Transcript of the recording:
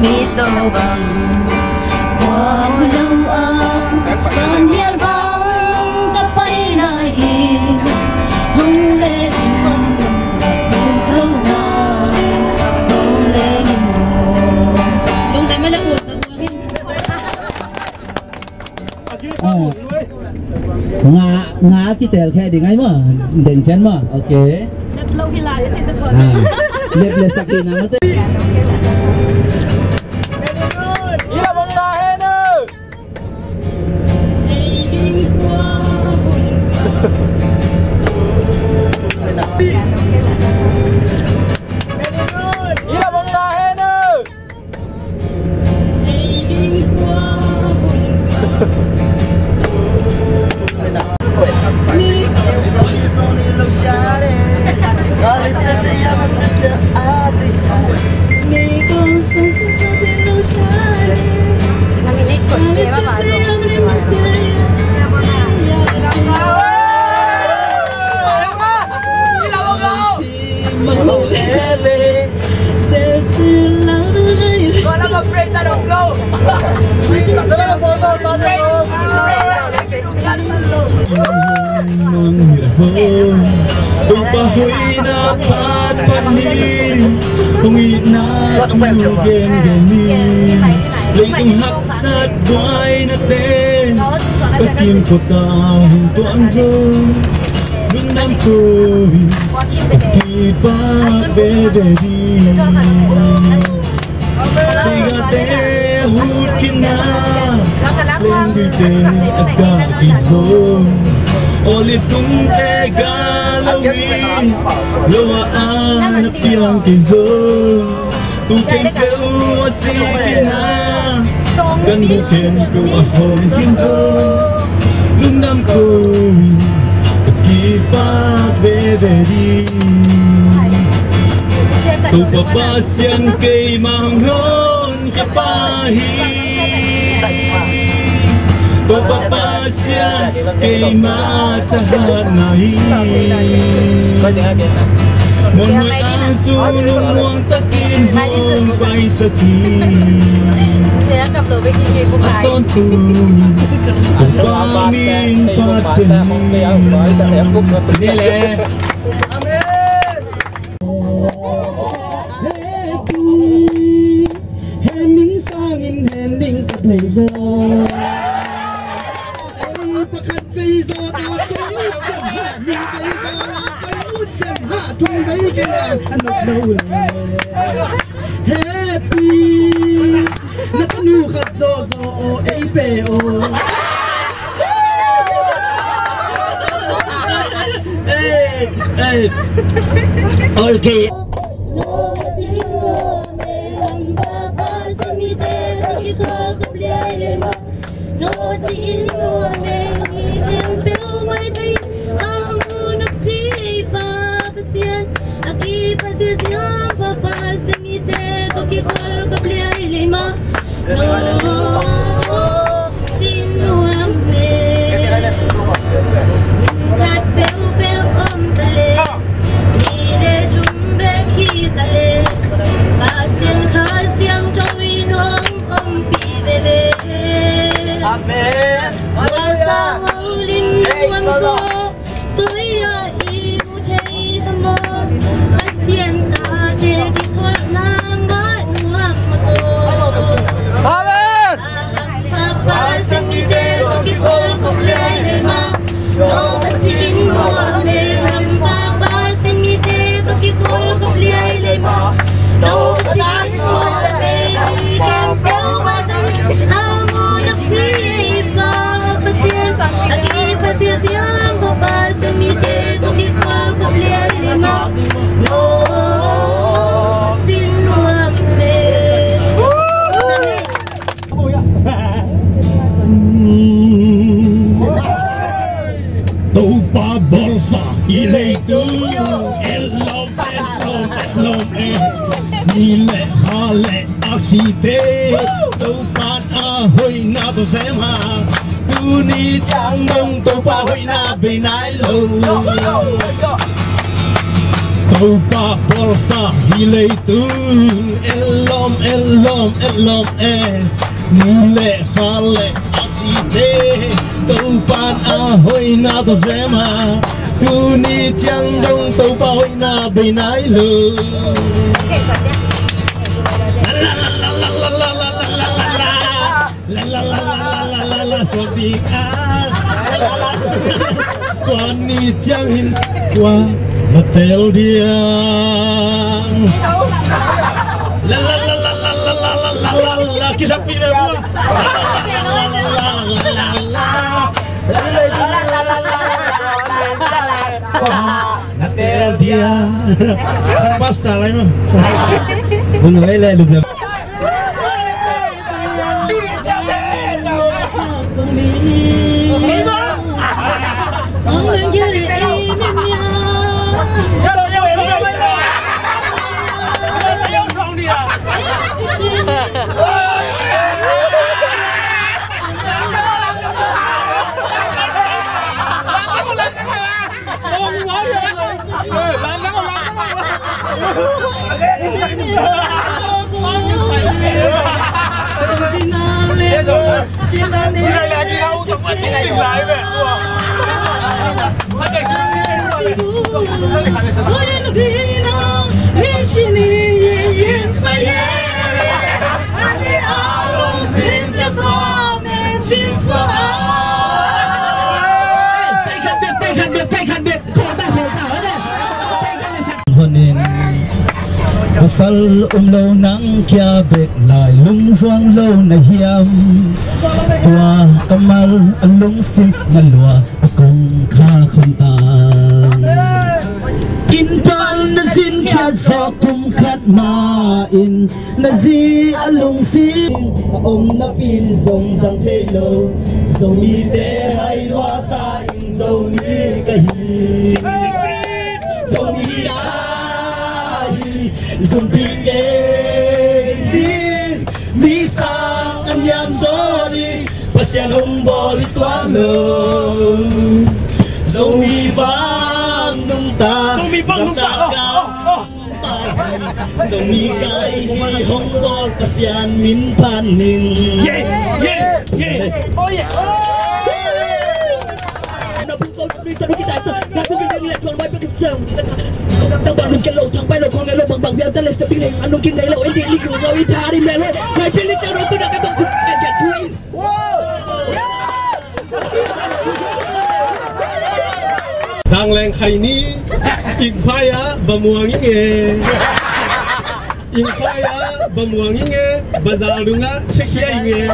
mi tô bằng hoa lâu ang san hiền vang ta paina hi hong lê hong lâu hong lê lúc này mới là buồn ngã cái tèl khe đi ngay mà đền chén mà ok lâu khi lại trên tất cả lep lep sakit nama tu Ila bông ta hết nữa Ila bông ta hết nữa Bahuina pat panin Pungina tu gen genin Leitung haksat buhay natin Pagkim ko tahong tuang zon Lunam ko'y pagkibak beberi Tigate hut kina Lendite agakizon Olive kung galawin Lawaan na piyang kizon Tuken kau asikin na Kan buken kau ahong kinzon Lundam ko'y pagkipak beberi Tupapasyan kay manghon kapahit Papapasya kay matahan ngahin Mono'y asulong muang takin hong pa'y sakin Aton tungin kung pamin patanin Sinile Hending sangin hending kaduzo Pakat cây gió ta cây út chậm hạ nhưng cây gió là cây út chậm hạ thung mấy cái nào ăn được đâu happy là cái nụ khát gió gió ấy bể ô ok no tin no me em bel mai dai ang unap ti pa pasian aki pasian papa semite to ki kol ka bliai lima no tin no me tat bel bel tale ni de jumbe ki tale pasian khasiang jowi nong pi bebe Amen. Wasa ulin wamso tuya ibu cai tamo asian ta de di khot nanga muhammato Amen. Papa semide ki kol ko le ma no batin mo me ram papa semide ki kol ko le ma no batin mo me mi kan pel badan Lagi pasti siang papa semide tu kita kembali lima no sinuame Tupa bolsa ileitu elom nile hale aksite tupan ahoy na to sema Tuni chẳng mong tôi qua hội na bên ái lâu đâu ba bolsa hilei tu elom elom elom ni le khale asite đâu pan a hoi na to zema tu ni chang dong tàu ba hoi na be nai lu la la la la la la la la la la la so đi quan ni chang hin qua mà tel diang la la la la la la la la la la la kisah pilih gua la la la la la la tel dia pasta lah mah bunuh ele lu Pasal lâu nắng kia bệt lại lung doang lâu na hiam tua kamal an lung sim na lua akong kha không tang in pan na sin kia zo kum khat ma in na zi alung si na pin zong zang che lo zo mi te hai loa sa in zo mi ka hi zo mi da zombie game mi sang anh nham gió đi pasian hong boli toan lo zombie bang nung ta zombie kai hi hong bol pasian min pan ning oh yeah nó bước tôi đi sao đi tại sao đã bước đi lại còn bay bước chậm đang bàn mình cái lỗ thằng bay lỗ con nghe lỗ bằng bia ta lên step đi này anh nói kinh này lỗ anh đi kiểu rồi tha đi mẹ luôn ngày bên đi chào đón tôi đã cái tổ chức get train Giang leng khai ni in phai á bamuang nghe in phai á bamuang nghe bazar dunga sekhia nghe